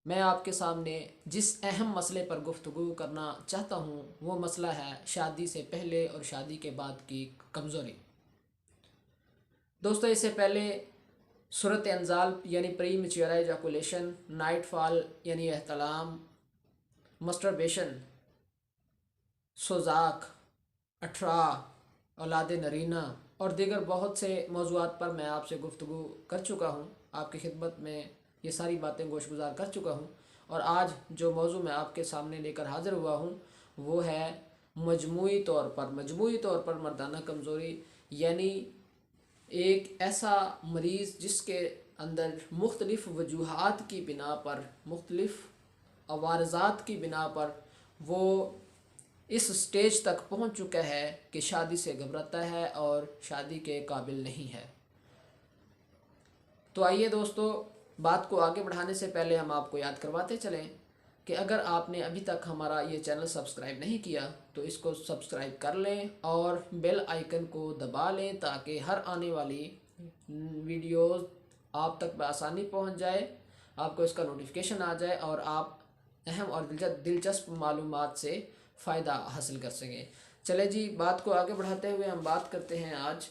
मैं आपके सामने जिस अहम मसले पर गुफ्तगू करना चाहता हूँ वो मसला है शादी से पहले और शादी के बाद की कमज़ोरी। दोस्तों, इससे पहले सूरत अनजाल यानी pre mature ejaculation, night fall यानी एहतलाम, मस्टरबेशन, सोजाक, अठरा, औलाद नरीना और दीगर बहुत से मौज़ूआत पर मैं आपसे गुफ्तगू कर चुका हूँ। आपकी खिदमत में ये सारी बातें गोशगुजार कर चुका हूँ और आज जो मौजू मैं आपके सामने लेकर हाज़िर हुआ हूँ वो है मजमूई तौर पर मर्दाना कमज़ोरी, यानी एक ऐसा मरीज़ जिसके अंदर मुख्तलिफ़ वजूहात की बिना पर, मुख्तलिफ़ अवारज़ात की बिना पर वो इस स्टेज तक पहुंच चुका है कि शादी से घबराता है और शादी के काबिल नहीं है। तो आइए दोस्तों, बात को आगे बढ़ाने से पहले हम आपको याद करवाते चलें कि अगर आपने अभी तक हमारा ये चैनल सब्सक्राइब नहीं किया तो इसको सब्सक्राइब कर लें और बेल आइकन को दबा लें ताकि हर आने वाली वीडियोस आप तक बआसानी पहुंच जाए, आपको इसका नोटिफिकेशन आ जाए और आप अहम और दिलचस्प मालूमात से फ़ायदा हासिल कर सकें। चले जी, बात को आगे बढ़ाते हुए हम बात करते हैं आज,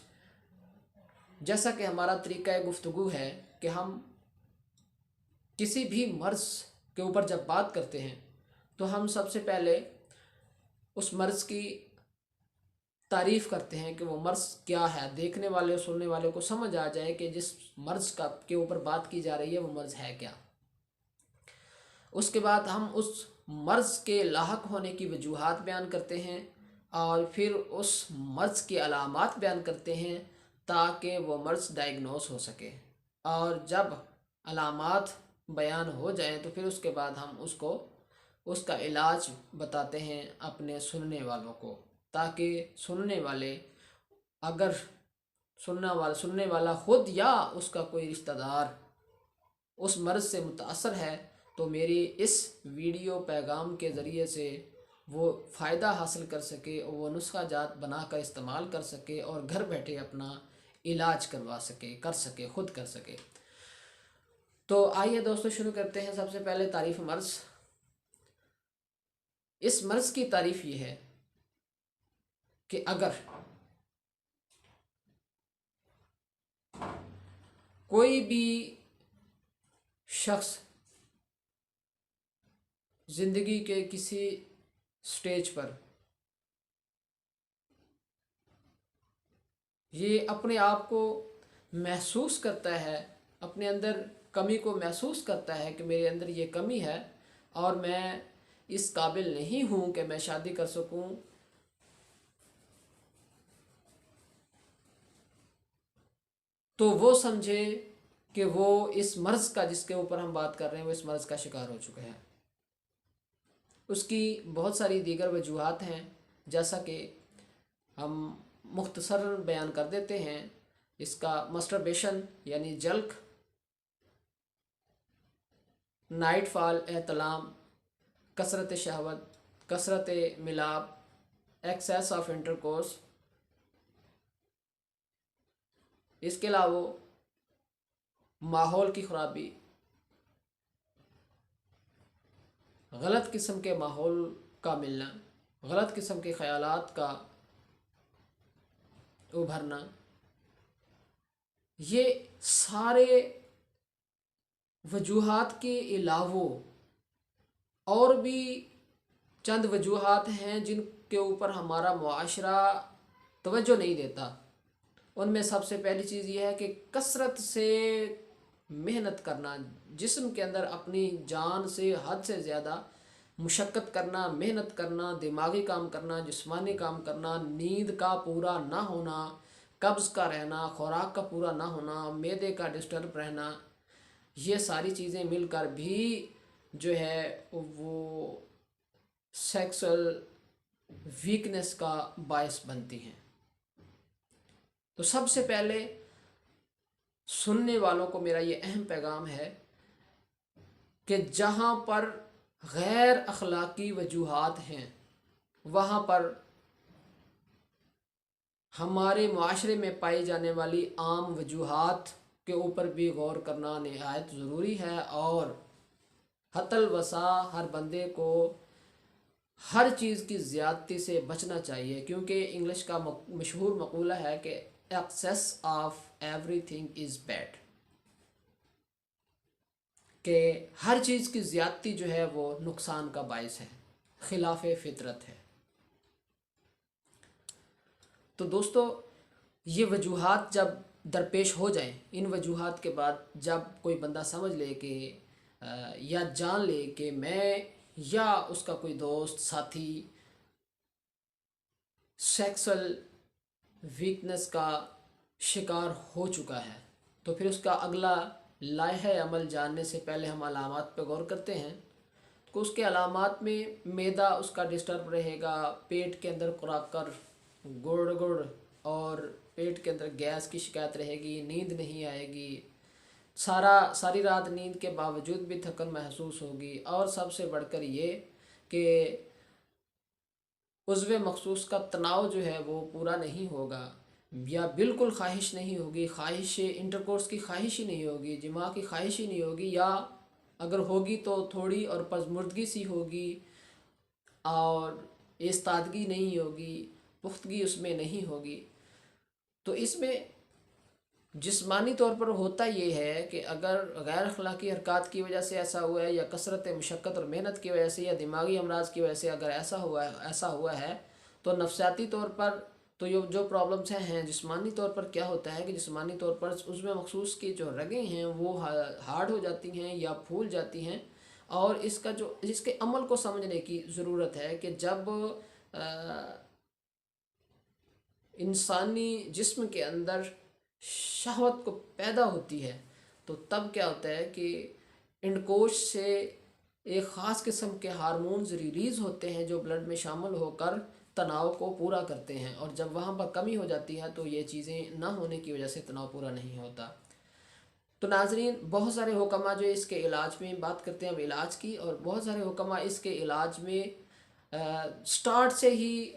जैसा कि हमारा तरीका गुफ्तगू है कि हम किसी भी मर्ज़ के ऊपर जब बात करते हैं तो हम सबसे पहले उस मर्ज़ की तारीफ़ करते हैं कि वो मर्ज़ क्या है, देखने वाले और सुनने वाले को समझ आ जाए कि जिस मर्ज़ का के ऊपर बात की जा रही है वो मर्ज़ है क्या। उसके बाद हम उस मर्ज़ के लाहक होने की वजूहात बयान करते हैं और फिर उस मर्ज़ की अलामात बयान करते हैं ताकि वो मर्ज़ डायग्नोस हो सके। और जब अलामात बयान हो जाएं तो फिर उसके बाद हम उसको उसका इलाज बताते हैं अपने सुनने वालों को, ताकि सुनने वाले, अगर सुनने वाला खुद या उसका कोई रिश्तेदार उस मर्ज़ से मुतासर है तो मेरी इस वीडियो पैगाम के ज़रिए से वो फ़ायदा हासिल कर सके और वो नुस्खा जात बना कर इस्तेमाल कर सके और घर बैठे अपना इलाज करवा सके, खुद कर सके। तो आइए दोस्तों, शुरू करते हैं। सबसे पहले तारीफ़ मर्ज़। इस मर्ज़ की तारीफ़ ये है कि अगर कोई भी शख्स ज़िंदगी के किसी स्टेज पर ये अपने आप को महसूस करता है, अपने अंदर कमी को महसूस करता है कि मेरे अंदर ये कमी है और मैं इस काबिल नहीं हूँ कि मैं शादी कर सकूँ, तो वो समझे कि वो इस मर्ज़ का, जिसके ऊपर हम बात कर रहे हैं, वो इस मर्ज़ का शिकार हो चुका है। उसकी बहुत सारी दीगर वजूहात हैं, जैसा कि हम मुख्तसर बयान कर देते हैं। इसका मस्टरबेशन यानी जल्क, नाइट फॉल एहतलाम, कसरत शहवत, कसरत मिलाप, एक्सेस ऑफ इंटरकोर्स, इसके अलावा माहौल की ख़राबी, गलत किस्म के माहौल का मिलना, गलत किस्म के ख़यालात का उभरना, ये सारे वजूहात के अलावा और भी चंद वजूहात हैं जिनके ऊपर हमारा मुआशरा तवज्जो नहीं देता। उनमें सबसे पहली चीज़ ये है कि कसरत से मेहनत करना, जिस्म के अंदर अपनी जान से हद से ज़्यादा मुशक्क़त करना, मेहनत करना, दिमागी काम करना, जिस्मानी काम करना, नींद का पूरा ना होना, कब्ज़ का रहना, खुराक का पूरा ना होना, मैदे का डिस्टर्ब रहना, ये सारी चीज़ें मिलकर भी जो है वो सेक्सुअल वीकनेस का बायस बनती हैं। तो सबसे पहले सुनने वालों को मेरा ये अहम पैगाम है कि जहाँ पर गैर अखलाकी वजूहात हैं वहाँ पर हमारे माशरे में पाई जाने वाली आम वजूहात के ऊपर भी गौर करना नहायत ज़रूरी है। और हतल वसा हर बंदे को हर चीज़ की ज़्यादती से बचना चाहिए, क्योंकि इंग्लिश का मशहूर मकूला है कि excess of everything is bad, कि हर चीज़ की ज़्यादती जो है वो नुकसान का बायस है, खिलाफ फितरत है। तो दोस्तों, ये वजूहात जब दरपेश हो जाएं, इन वजूहात के बाद जब कोई बंदा समझ ले कि या जान ले कि मैं या उसका कोई दोस्त साथी सेक्सुअल वीकनेस का शिकार हो चुका है, तो फिर उसका अगला लाहे अमल जानने से पहले हम अलामात पर गौर करते हैं। तो उसके अलामात में मैदा उसका डिस्टर्ब रहेगा, पेट के अंदर खुराक कर गुड़ गुड़ और पेट के अंदर गैस की शिकायत रहेगी, नींद नहीं आएगी, सारी रात नींद के बावजूद भी थकन महसूस होगी, और सबसे बढ़कर ये कि उज़्व मखसूस का तनाव जो है वो पूरा नहीं होगा, या बिल्कुल ख्वाहिश नहीं होगी, ख्वाहिश इंटरकोर्स की ख्वाहिश ही नहीं होगी, जिमा की ख्वाहिश ही नहीं होगी, या अगर होगी तो थोड़ी और पजमुर्दगी सी होगी, और इस्तादगी नहीं होगी, पुख्तगी उसमें नहीं होगी। तो इसमें जिस्मानी तौर पर होता ये है कि अगर गैर अखलाकी हरकत की वजह से ऐसा हुआ है, या कसरत मशक्क़त और मेहनत की वजह से, या दिमागी अमराज की वजह से अगर ऐसा हुआ है, तो नफसियाती तौर पर तो ये जो प्रॉब्लम्स हैं जिस्मानी तौर पर क्या होता है कि जिस्मानी तौर पर उसमें मखसूस की जो रगें हैं वो हार्ड हो जाती हैं या फूल जाती हैं। और इसके अमल को समझने की ज़रूरत है कि जब इंसानी जिस्म के अंदर शहवत को पैदा होती है, तो तब क्या होता है कि इंडकोश से एक ख़ास किस्म के हार्मोन्स रिलीज़ होते हैं जो ब्लड में शामिल होकर तनाव को पूरा करते हैं, और जब वहाँ पर कमी हो जाती है तो ये चीज़ें ना होने की वजह से तनाव पूरा नहीं होता। तो नाजरीन, बहुत सारे हुक्मा जो इसके इलाज में बात करते हैं अब इलाज की, और बहुत सारे हुक्मा इसके इलाज में स्टार्ट से ही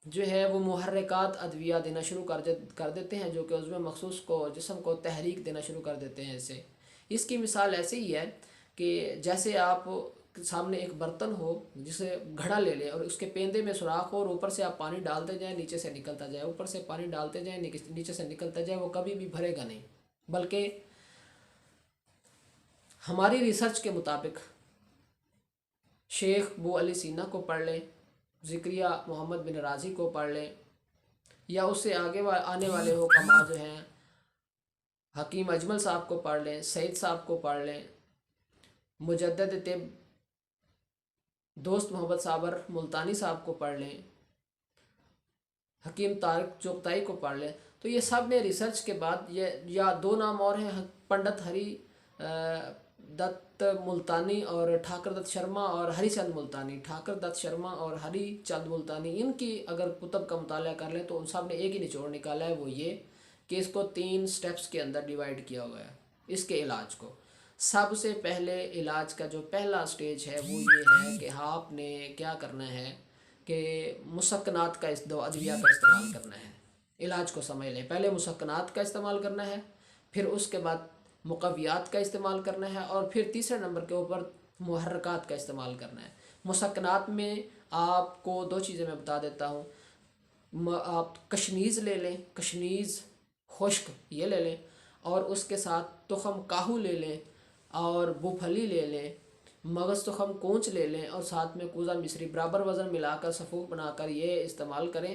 जो है वो मुहर्रिकात अद्विया देना शुरू कर देते हैं, जो कि उसमें मखसूस को जिस्म को तहरीक देना शुरू कर देते हैं। इसकी मिसाल ऐसे ही है कि जैसे आप सामने एक बर्तन हो, जिसे घड़ा ले लें और उसके पेंदे में सुराख हो, और ऊपर से आप पानी डालते जाएं, नीचे से निकलता जाए, ऊपर से पानी डालते जाएं, नीचे से निकलता जाए, वो कभी भी भरेगा नहीं। बल्कि हमारी रिसर्च के मुताबिक शेख बू अली सीना को पढ़ लें, ज़िक्रिया मोहम्मद बिन राज़ी को पढ़ लें, या उससे आगे आने वाले हुक्मा जो हैं हकीम अजमल साहब को पढ़ लें, सईद साहब को पढ़ लें, मुजद्दिद तिब दोस्त मोहम्मद साबर मुल्तानी साहब को पढ़ लें, हकीम तारिक चुगताई को पढ़ लें, तो ये सब ने रिसर्च के बाद ये, या दो नाम और हैं, पंडित हरि दत्त मुल्तानी और ठाकर दत्त शर्मा, और हरिचंद मुल्तानी, ठाकर दत्त शर्मा और हरिचंद मुल्तानी, इनकी अगर कुतब का मुताला कर लें तो उन सब ने एक ही निचोड़ निकाला है, वो ये कि इसको 3 स्टेप्स के अंदर डिवाइड किया हुआ है इसके इलाज को। सबसे पहले इलाज का जो पहला स्टेज है वो ये है कि आपने क्या करना है कि मुसक्कनात का इस दो अद्विया का इस्तेमाल करना है। इलाज को समझ लें, पहले मुसक्कनात का इस्तेमाल करना है, फिर उसके बाद मुकव्वियात का इस्तेमाल करना है, और फिर तीसरे नंबर के ऊपर मुहर्रकात का इस्तेमाल करना है। मुसक्कनात में आपको 2 चीज़ें मैं बता देता हूँ। आप कशनीज़ ले लें, कशनीज़ खुश्क ये ले लें, और उसके साथ तुखम काहू ले लें, और बुफली ले लें, मगज़ तुखम कोंच ले लें, और साथ में कूज़ा मिस्री बराबर वज़न मिलाकर सफ़ूफ बनाकर ये इस्तेमाल करें।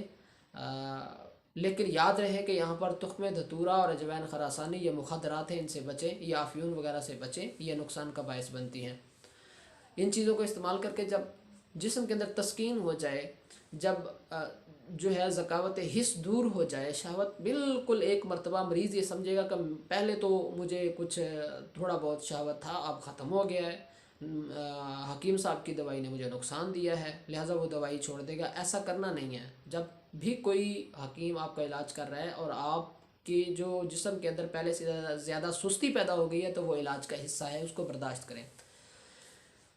लेकिन याद रहे कि यहाँ पर तुख्म धतूरा और अजवैन खरासानी ये मुखदरात हैं, इनसे बचें, या अफ्यून वगैरह से बचें, ये नुकसान का बायस बनती हैं। इन चीज़ों को इस्तेमाल करके जब जिस्म के अंदर तस्कीन हो जाए, जब जो है ज़कावत हिस्स दूर हो जाए, शहवत बिल्कुल एक मरतबा मरीज़ ये समझेगा कि पहले तो मुझे कुछ थोड़ा बहुत शहवत था, अब ख़त्म हो गया है, हकीम साहब की दवाई ने मुझे नुकसान दिया है, लिहाजा वो दवाई छोड़ देगा। ऐसा करना नहीं है। जब भी कोई हकीम आपका इलाज कर रहा है और आपके जो जिस्म के अंदर पहले से ज़्यादा सुस्ती पैदा हो गई है, तो वो इलाज का हिस्सा है, उसको बर्दाश्त करें।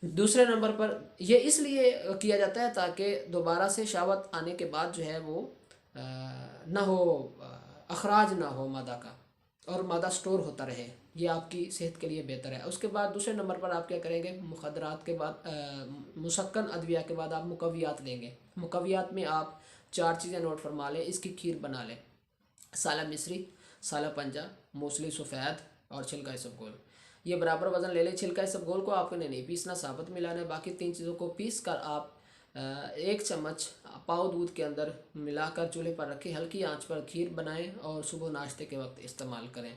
दूसरे नंबर पर यह इसलिए किया जाता है ताकि दोबारा से शहवत आने के बाद जो है वो ना हो, अखराज ना हो मादा का, और मादा स्टोर होता रहे। ये आपकी सेहत के लिए बेहतर है। उसके बाद दूसरे नंबर पर आप क्या करेंगे, मुखदरात के बाद मुसक्कन अद्विया के बाद आप मुकव्वियात लेंगे। मुकव्वियात में आप 4 चीज़ें नोट फरमा लें, इसकी खीर बना लें। साला मिस्री, साला पंजा, मूसली सफ़ेद और छिलका इसबगोल। ये बराबर वज़न ले लें। छिलका इसबगोल को आपने नहीं पीसना, साबुत मिलाना है। बाकी 3 चीज़ों को पीस कर आप 1 चम्मच पाव दूध के अंदर मिलाकर चूल्हे पर रखें, हल्की आंच पर खीर बनाएं और सुबह नाश्ते के वक्त इस्तेमाल करें।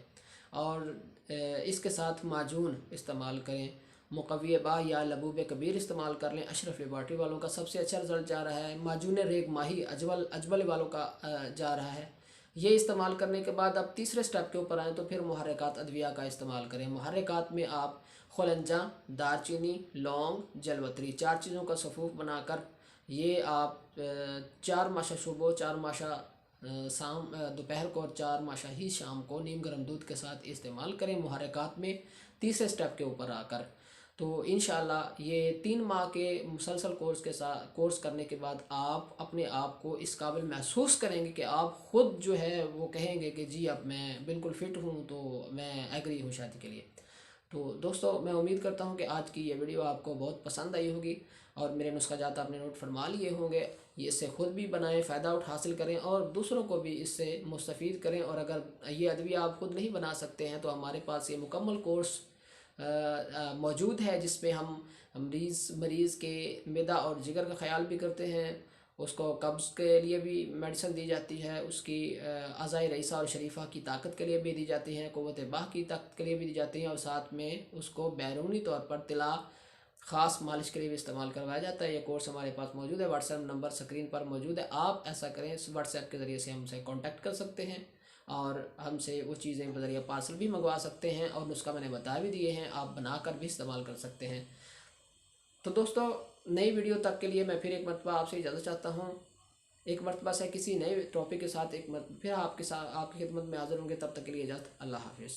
और इसके साथ माजून इस्तेमाल करें, मुकव्वी बा या लबूब कबीर इस्तेमाल कर लें। अशरफ लेबॉर्ट्री वालों का सबसे अच्छा रिजल्ट जा रहा है। माजून रेग माही अजबल वालों का जा रहा है। ये इस्तेमाल करने के बाद आप तीसरे स्टेप के ऊपर आएँ तो फिर मुहर्रिकात अद्विया का इस्तेमाल करें। मुहर्रिकात में आप खुलंजा, दारचीनी, लौंग, जलवतरी 4 चीज़ों का सफ़ूफ बनाकर ये आप 4 माशा सुबह, 4 माशा शाम दोपहर को और 4 माशा ही शाम को नीम गर्म दूध के साथ इस्तेमाल करें मुहर्रिकात में तीसरे स्टेप के ऊपर आकर। तो इंशाल्लाह ये 3 माह के मुसलसल कोर्स करने के बाद आप अपने आप को इस काबिल महसूस करेंगे कि आप ख़ुद जो है वो कहेंगे कि जी अब मैं बिल्कुल फ़िट हूँ, तो मैं एग्री हूँ शादी के लिए। तो दोस्तों मैं उम्मीद करता हूँ कि आज की ये वीडियो आपको बहुत पसंद आई होगी और मेरे नुस्खा जात आपने नोट फरमा लिए होंगे। ये इससे ख़ुद भी बनाएं, फ़ायदा हासिल करें और दूसरों को भी इससे मुस्तफ़ीद करें। और अगर ये अदविया आप ख़ुद नहीं बना सकते हैं तो हमारे पास ये मुकम्मल कोर्स मौजूद है जिसपे हम मरीज़ के मैदा और जिगर का ख्याल भी करते हैं। उसको कब्ज़ के लिए भी मेडिसिन दी जाती है, उसकी अज़ाए रईसा और शरीफा की ताकत के लिए भी दी जाती हैं, क़ुव्वत बाह की ताकत के लिए भी दी जाती हैं और साथ में उसको बैरूनी तौर पर तिला ख़ास मालिश के लिए भी इस्तेमाल करवाया जाता है। ये कोर्स हमारे पास मौजूद है, व्हाट्सएप नंबर स्क्रीन पर मौजूद है। आप ऐसा करें, इस व्हाट्सएप के ज़रिए से हमसे कांटेक्ट कर सकते हैं और हमसे वो चीज़ें के ज़रिए पार्सल भी मंगवा सकते हैं और नुस्खा मैंने बता भी दिए हैं, आप बनाकर भी इस्तेमाल कर सकते हैं। तो दोस्तों नई वीडियो तक के लिए मैं फिर एक मरतबा आपसे इजाज़त चाहता हूँ। एक मरतबा से किसी नए टॉपिक के साथ फिर आपकी खिदमत में हाज़िर होंगे। तब तक के लिए इजाज़त, अल्लाह हाफ़िज़।